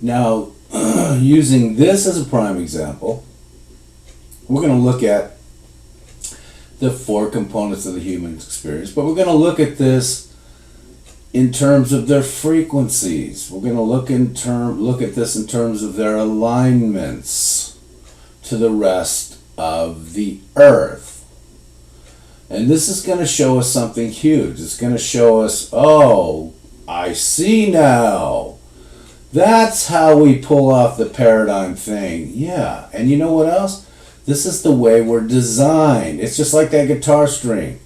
Now, using this as a prime example, we're going to look at the four components of the human experience, but we're going to look at this in terms of their frequencies. We're going to look at this in terms of their alignments to the rest of the earth. And this is going to show us something huge. It's going to show us, oh, I see now. That's how we pull off the paradigm thing. Yeah, and you know what else? This is the way we're designed. It's just like that guitar string.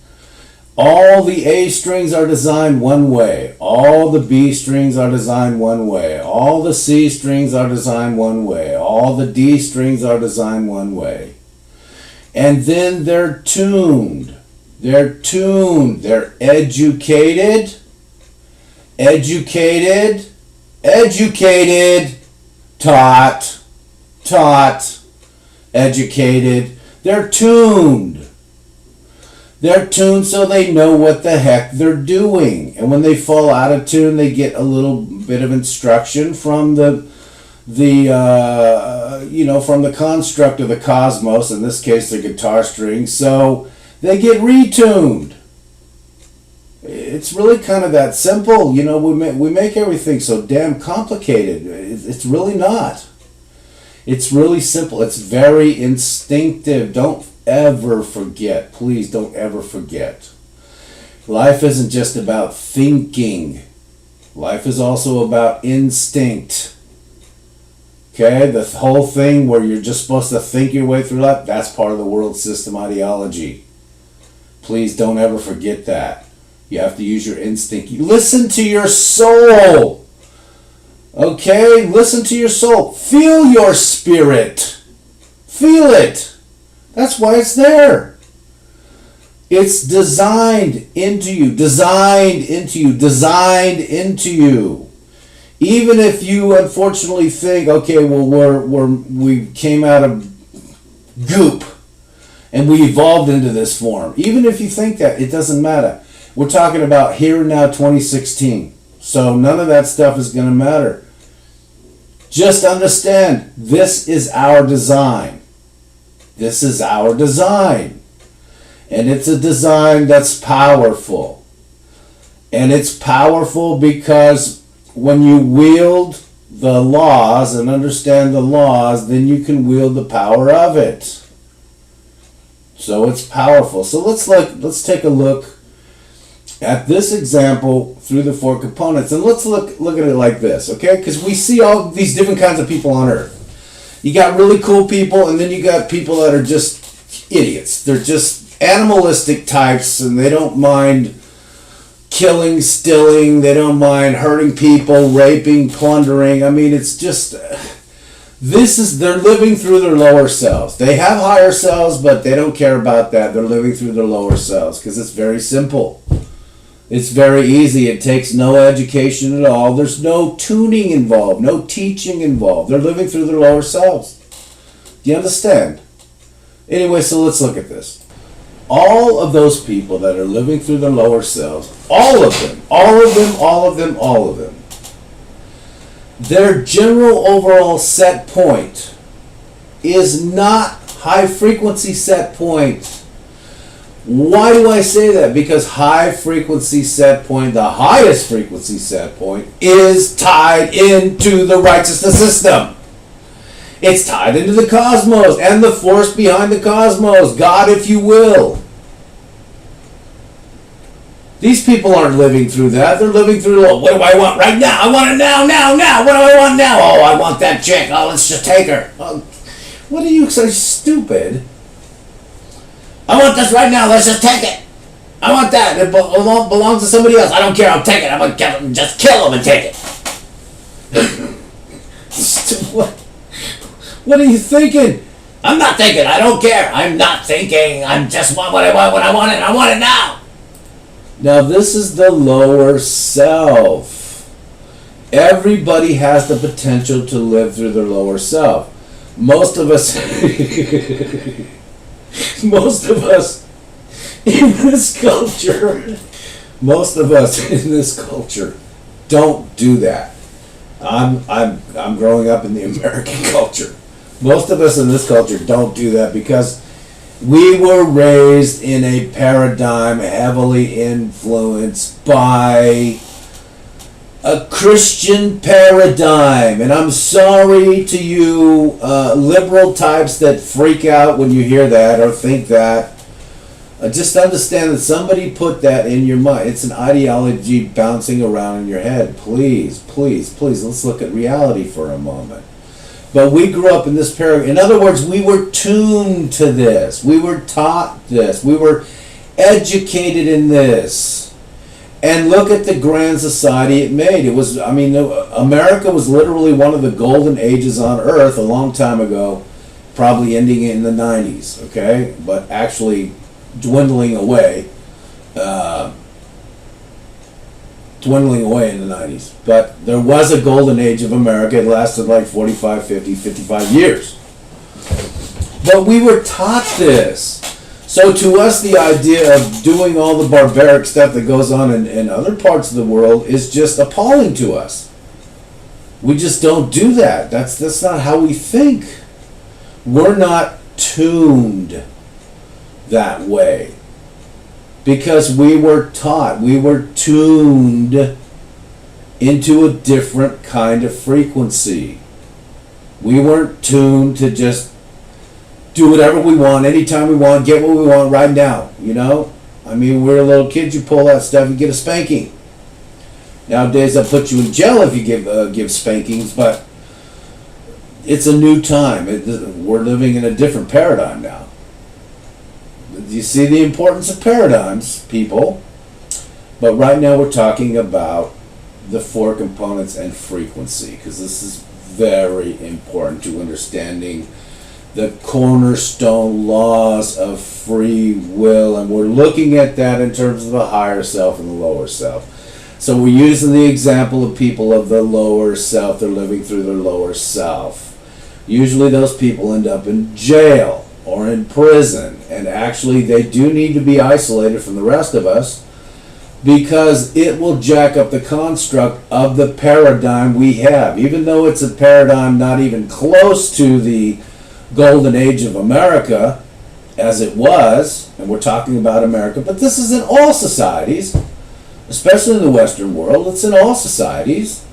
All the A strings are designed one way. All the B strings are designed one way. All the C strings are designed one way. All the D strings are designed one way. And then they're tuned. They're tuned. They're educated. Educated. Educated. Taught. Taught. Educated. They're tuned. They're tuned so they know what the heck they're doing. And when they fall out of tune, they get a little bit of instruction from from the construct of the cosmos, in this case the guitar string, so they get retuned. It's really kind of that simple. We make everything so damn complicated. It's really not. It's really simple. It's very instinctive. Don't ever forget. Please don't ever forget. Life isn't just about thinking. Life is also about instinct. Okay? The whole thing where you're just supposed to think your way through life, that's part of the world system ideology. Please don't ever forget that. You have to use your instinct. You listen to your soul. Okay? Listen to your soul. Feel your spirit. Feel it. That's why it's there. It's designed into you. Designed into you. Designed into you. Even if you unfortunately think, okay, well, we came out of goop and we evolved into this form. Even if you think that, it doesn't matter. We're talking about here and now 2016. So none of that stuff is going to matter. Just understand, this is our design. This is our design. And it's a design that's powerful. And it's powerful because when you wield the laws and understand the laws, then you can wield the power of it. So it's powerful. So let's take a look at this example through the four components, and let's look at it like this, okay? Because we see all these different kinds of people on Earth. You got really cool people, and then you got people that are just idiots. They're just animalistic types, and they don't mind killing, stealing. They don't mind hurting people, raping, plundering. I mean, it's just they're living through their lower selves. They have higher selves, but they don't care about that. They're living through their lower selves because it's very simple. It's very easy. It takes no education at all. There's no tuning involved, no teaching involved. They're living through their lower selves. Do you understand? Anyway, so let's look at this. All of those people that are living through their lower selves, all of them, their general overall set point is not high frequency set point. Why do I say that? Because high frequency set point, the highest frequency set point, is tied into the righteousness system. It's tied into the cosmos and the force behind the cosmos, God, if you will. These people aren't living through that. They're living through, what do I want right now? I want it now. What do I want now? Oh, I want that chick. Oh, let's just take her. Oh, what are you so stupid? I want this right now. Let's just take it. I want that. It belongs to somebody else. I don't care. I'll take it. I'm going to just kill him and take it. What are you thinking? I'm not thinking. I don't care. I'm not thinking. I just want what I want when I want it. And I want it now. Now, this is the lower self. Everybody has the potential to live through their lower self. Most of us in this culture don't do that. I'm growing up in the American culture. Most of us in this culture don't do that because we were raised in a paradigm heavily influenced by a Christian paradigm. And I'm sorry to you liberal types that freak out when you hear that or think that. Just understand that somebody put that in your mind. It's an ideology bouncing around in your head. Please, please, please, let's look at reality for a moment. But we grew up in this paradigm. In other words, we were tuned to this. We were taught this. We were educated in this. And look at the grand society it made. It was, I mean, America was literally one of the golden ages on earth a long time ago, probably ending in the 90s, okay? But actually dwindling away in the 90s. But there was a golden age of America. It lasted like 45, 50, 55 years. But we were taught this. So to us, the idea of doing all the barbaric stuff that goes on in other parts of the world is just appalling to us. We just don't do that. That's not how we think. We're not tuned that way because we were taught, we were tuned into a different kind of frequency. We weren't tuned to just do whatever we want, anytime we want, get what we want right now, you know? I mean, we're little kids, you pull that stuff, you get a spanking. Nowadays, they'll put you in jail if you give spankings, but it's a new time. We're living in a different paradigm now. Do you see the importance of paradigms, people? But right now we're talking about the four components and frequency, because this is very important to understanding the cornerstone laws of free will, and we're looking at that in terms of the higher self and the lower self. So we're using the example of people of the lower self. They're living through their lower self. Usually those people end up in jail or in prison, and actually they do need to be isolated from the rest of us because it will jack up the construct of the paradigm we have. Even though it's a paradigm not even close to the golden age of America as it was, and we're talking about America, but this is in all societies, especially in the Western world. It's in all societies.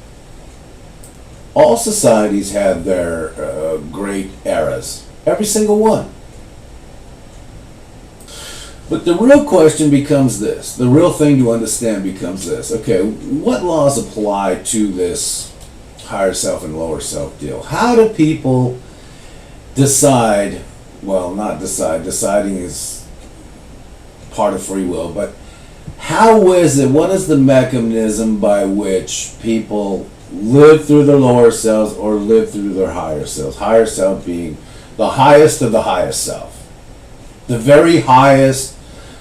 All societies have their great eras, every single one. But the real question becomes this, the real thing to understand becomes this. Okay, what laws apply to this higher self and lower self deal? How do people decide, well, not decide, deciding is part of free will, but how is it, what is the mechanism by which people live through their lower selves or live through their higher selves? Higher self being the highest of the highest self. The very highest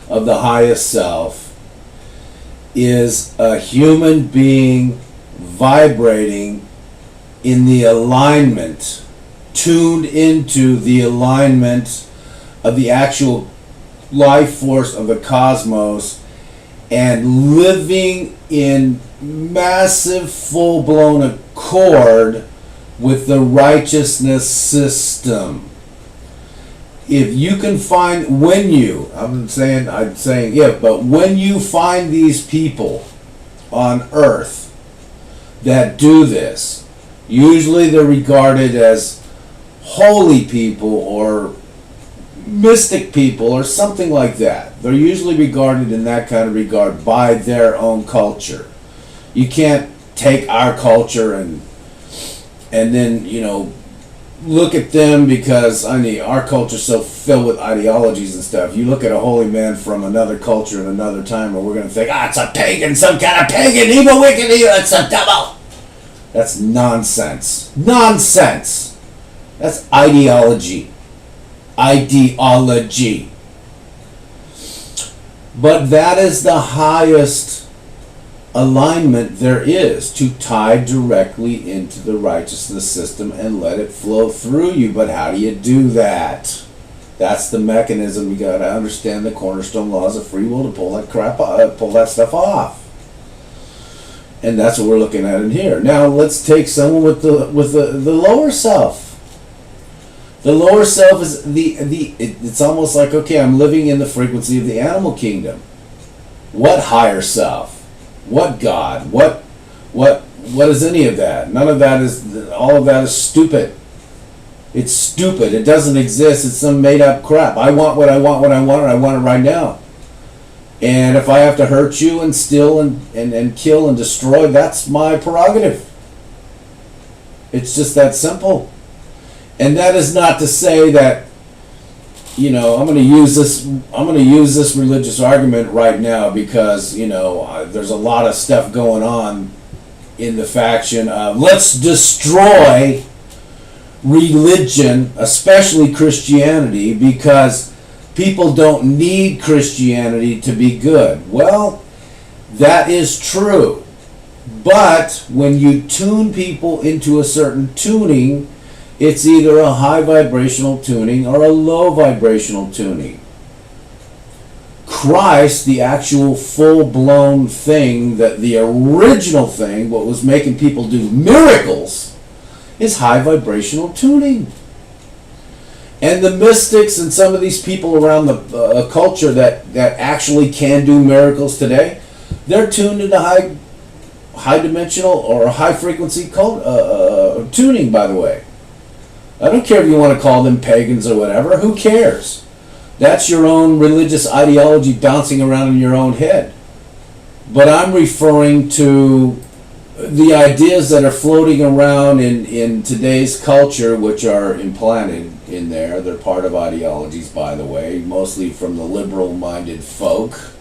of the highest self is a human being vibrating in the alignment, tuned into the alignment of the actual life force of the cosmos, and living in massive full-blown accord with the righteousness system. If you can find, I'm saying if, but when you find these people on earth that do this, usually they're regarded as holy people or mystic people or something like that. They're usually regarded in that kind of regard by their own culture. You can't take our culture and then, you know, look at them because, I mean, our culture's so filled with ideologies and stuff. You look at a holy man from another culture at another time and we're going to think, it's a pagan, some kind of pagan, evil, wicked, it's a devil. That's nonsense. Nonsense. That's ideology. Ideology. But that is the highest alignment there is, to tie directly into the righteousness system and let it flow through you. But how do you do that? That's the mechanism. You got to understand the cornerstone laws of free will to pull that stuff off. And that's what we're looking at in here. Now let's take someone with the lower self. The lower self is it's almost like, okay, I'm living in the frequency of the animal kingdom. What higher self? What God? What is any of that? None of that is, all of that is stupid. It's stupid. It doesn't exist. It's some made up crap. I want what I want when I want it. I want it right now. And if I have to hurt you and steal and kill and destroy, that's my prerogative. It's just that simple. And that is not to say that, I'm going to use this religious argument right now because, there's a lot of stuff going on in the faction of let's destroy religion, especially Christianity, because people don't need Christianity to be good. Well, that is true. But when you tune people into a certain tuning, it's either a high vibrational tuning or a low vibrational tuning. Christ, the actual full-blown thing, that the original thing, what was making people do miracles, is high vibrational tuning. And the mystics and some of these people around the culture that actually can do miracles today, they're tuned into high dimensional or high frequency tuning, by the way. I don't care if you want to call them pagans or whatever. Who cares? That's your own religious ideology bouncing around in your own head. But I'm referring to the ideas that are floating around in today's culture, which are implanted in there. They're part of ideologies, by the way, mostly from the liberal-minded folk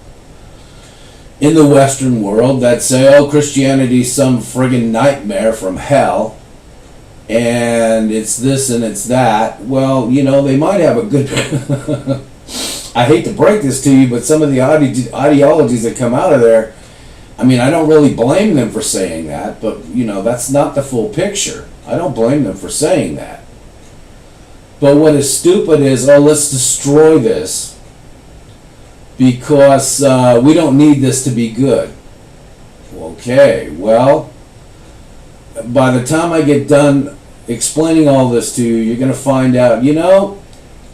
in the Western world that say, oh, Christianity's some friggin' nightmare from hell, and it's this and it's that. Well, they might have a good... I hate to break this to you, but some of the ideologies that come out of there, I don't really blame them for saying that, but, that's not the full picture. I don't blame them for saying that. But what is stupid is, let's destroy this because we don't need this to be good. Okay, well, by the time I get done explaining all this to you, you're going to find out,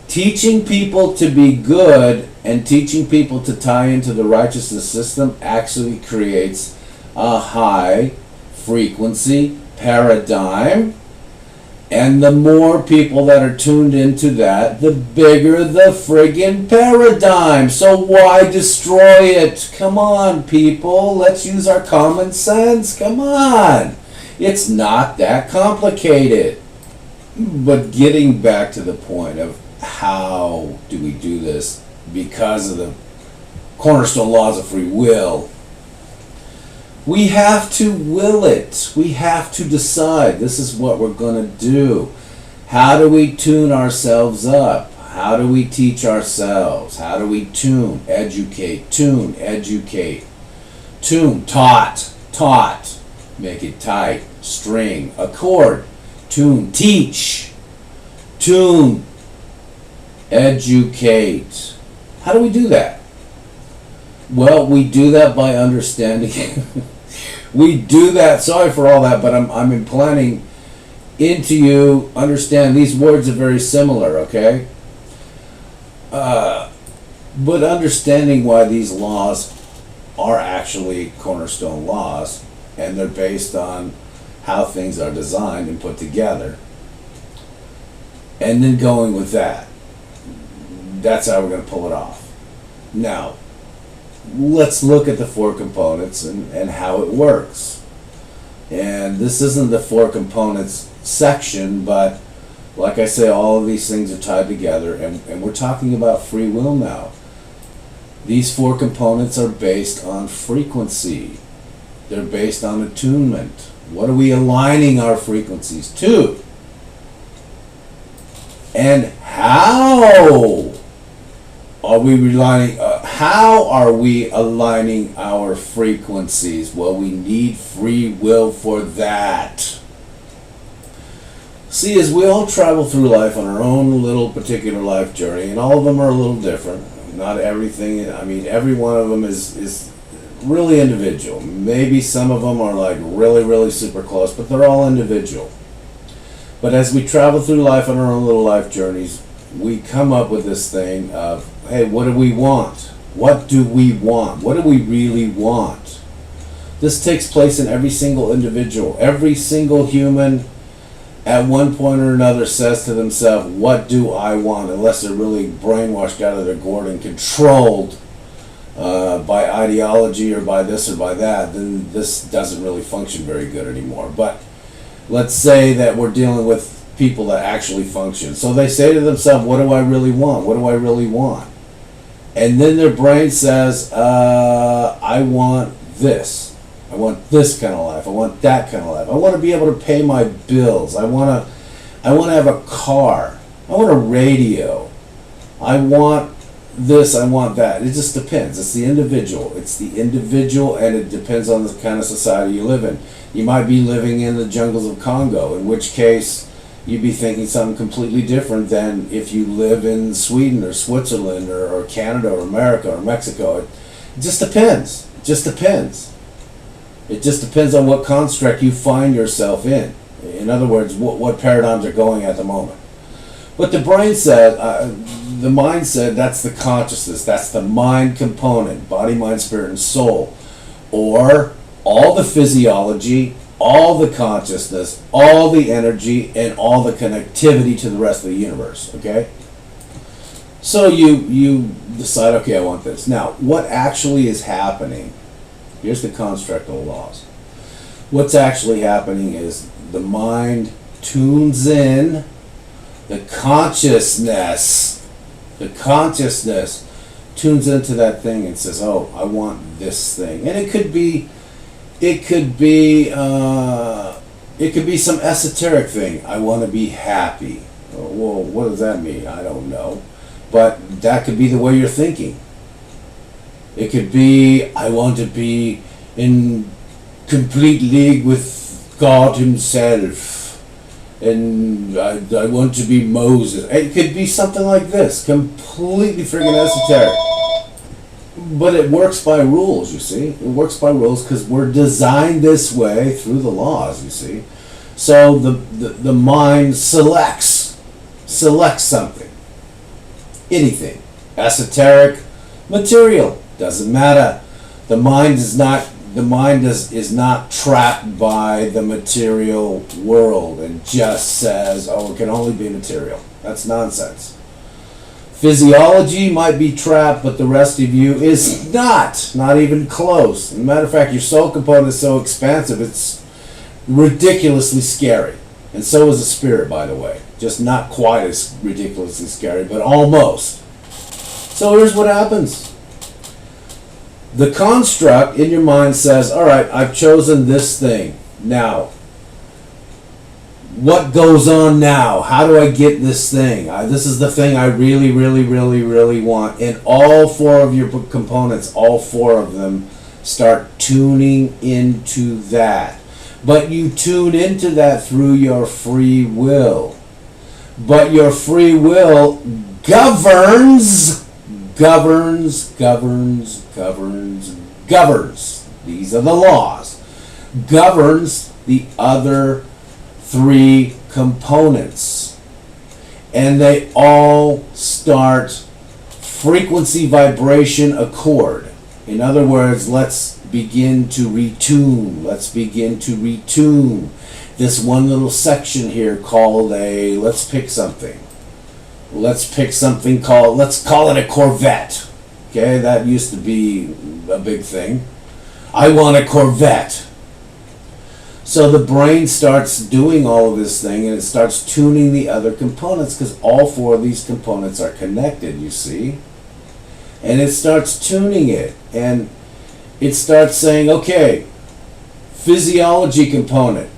teaching people to be good and teaching people to tie into the righteousness system actually creates a high frequency paradigm. And the more people that are tuned into that, the bigger the friggin' paradigm. So why destroy it? Come on, people. Let's use our common sense. Come on. It's not that complicated. But getting back to the point of how do we do this because of the Cornerstone laws of free will, we have to will it. We have to decide this is what we're going to do. How do we tune ourselves up? How do we teach ourselves? How do we tune, educate, tune, educate, tune, taught, make it tight, string, accord, tune, teach, tune, educate. How do we do that? Well, we do that by understanding. We do that, sorry for all that, but I'm implanting into you, understand these words are very similar, okay? But understanding why these laws are actually Cornerstone laws, and they're based on how things are designed and put together. And then going with that. That's how we're going to pull it off. Now, let's look at the four components and how it works. And this isn't the four components section, but like I say, all of these things are tied together, and we're talking about free will now. These four components are based on frequency. They're based on attunement. What are we aligning our frequencies to? And how are we aligning our frequencies? Well, we need free will for that. See, as we all travel through life on our own little particular life journey, and all of them are a little different. Not everything, every one of them is really individual. Maybe some of them are like really, really super close, but they're all individual. But as we travel through life on our own little life journeys, we come up with this thing of, hey, what do we want? What do we want? What do we really want? This takes place in every single individual. Every single human at one point or another says to themselves, what do I want? Unless they're really brainwashed out of their gourd and controlled by ideology or by this or by that, then this doesn't really function very good anymore. But let's say that we're dealing with people that actually function. So they say to themselves, what do I really want? What do I really want? And then their brain says, I want this. I want this kind of life. I want that kind of life. I want to be able to pay my bills. I want to have a car. I want a radio. I want this. I want that. It just depends. It's the individual. It's the individual, and it depends on the kind of society you live in. You might be living in the jungles of Congo, in which case you'd be thinking something completely different than if you live in Sweden or Switzerland or Canada or America or Mexico. It just depends. It just depends. It just depends on what construct you find yourself in. In other words, what paradigms are going at the moment. But the brain said, the mind said, that's the consciousness, that's the mind component, body, mind, spirit, and soul. Or all the physiology, all the consciousness, all the energy, and all the connectivity to the rest of the universe, okay? So you decide, okay, I want this. Now, what actually is happening, here's the construct of the laws. What's actually happening is the mind tunes in the consciousness tunes into that thing and says, oh, I want this thing. And it could be some esoteric thing. I want to be happy. Well, what does that mean? I don't know. But that could be the way you're thinking. It could be, I want to be in complete league with God himself. And I want to be Moses. It could be something like this. Completely friggin' esoteric. But it works by rules, you see. It works by rules because we're designed this way through the laws, you see. So the mind selects something. Anything. Esoteric, material. Doesn't matter. The mind is not trapped by the material world and just says, oh, it can only be material. That's nonsense. Physiology might be trapped, but the rest of you is not even close. As a matter of fact, your soul component is so expansive, it's ridiculously scary. And so is the spirit, by the way. Just not quite as ridiculously scary, but almost. So here's what happens. The construct in your mind says, all right, I've chosen this thing. Now, what goes on now? How do I get this thing? This is the thing I really, really, really, really want. And all four of your components, all four of them, start tuning into that. But you tune into that through your free will. But your free will governs. These are the laws. Governs the other three components. And they all start frequency, vibration, accord. In other words, let's begin to retune. Let's begin to retune this one little section here called let's pick something. Let's call it a Corvette. Okay, that used to be a big thing. I want a Corvette. So the brain starts doing all of this thing and it starts tuning the other components because all four of these components are connected, you see. And it starts tuning it and it starts saying, okay, physiology component.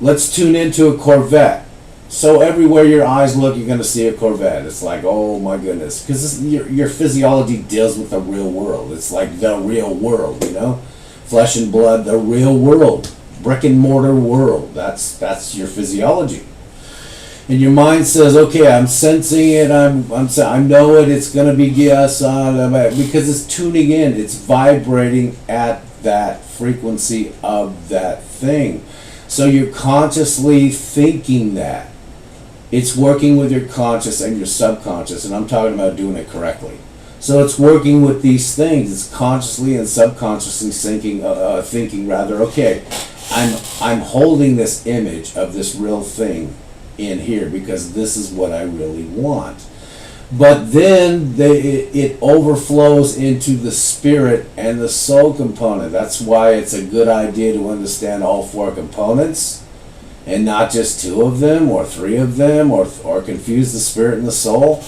Let's tune into a Corvette. So everywhere your eyes look, you're going to see a Corvette. It's like, oh my goodness. Because your physiology deals with the real world. It's like the real world, you know? Flesh and blood, the real world. Brick and mortar world. That's your physiology. And your mind says, okay, I'm sensing it, I know it, it's going to be yes, because it's tuning in, it's vibrating at that frequency of that thing. So you're consciously thinking that. It's working with your conscious and your subconscious, and I'm talking about doing it correctly. So it's working with these things. It's consciously and subconsciously thinking rather, okay, I'm holding this image of this real thing in here because this is what I really want. But then it overflows into the spirit and the soul component. That's why it's a good idea to understand all four components and not just two of them or three of them or confuse the spirit and the soul.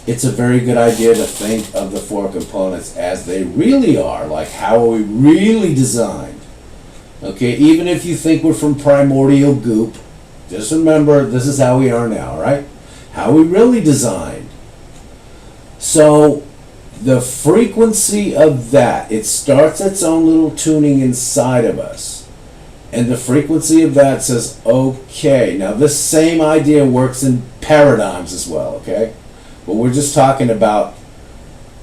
It's a very good idea to think of the four components as they really are, like how are we really designed. Okay, even if you think we're from primordial goop, just remember this is how we are now, right? How we really designed. So the frequency of that, it starts its own little tuning inside of us. And the frequency of that says, okay, now this same idea works in paradigms as well, okay? But we're just talking about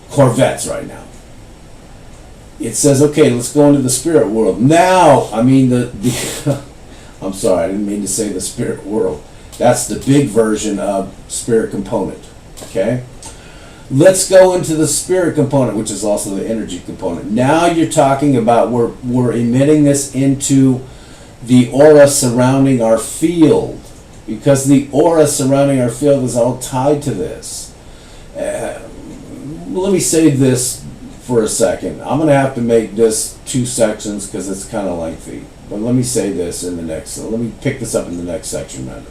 Corvettes right now. It says, okay, let's go into the spirit world. Now, I mean, I'm sorry, I didn't mean to say the spirit world. That's the big version of spirit component, okay? Let's go into the spirit component, which is also the energy component. Now you're talking about, we're emitting this into the aura surrounding our field, because the aura surrounding our field is all tied to this. Let me say this for a second. I'm going to have to make this 2 sections because it's kind of lengthy. But let me say this in the next, let me pick this up in the next section, rather.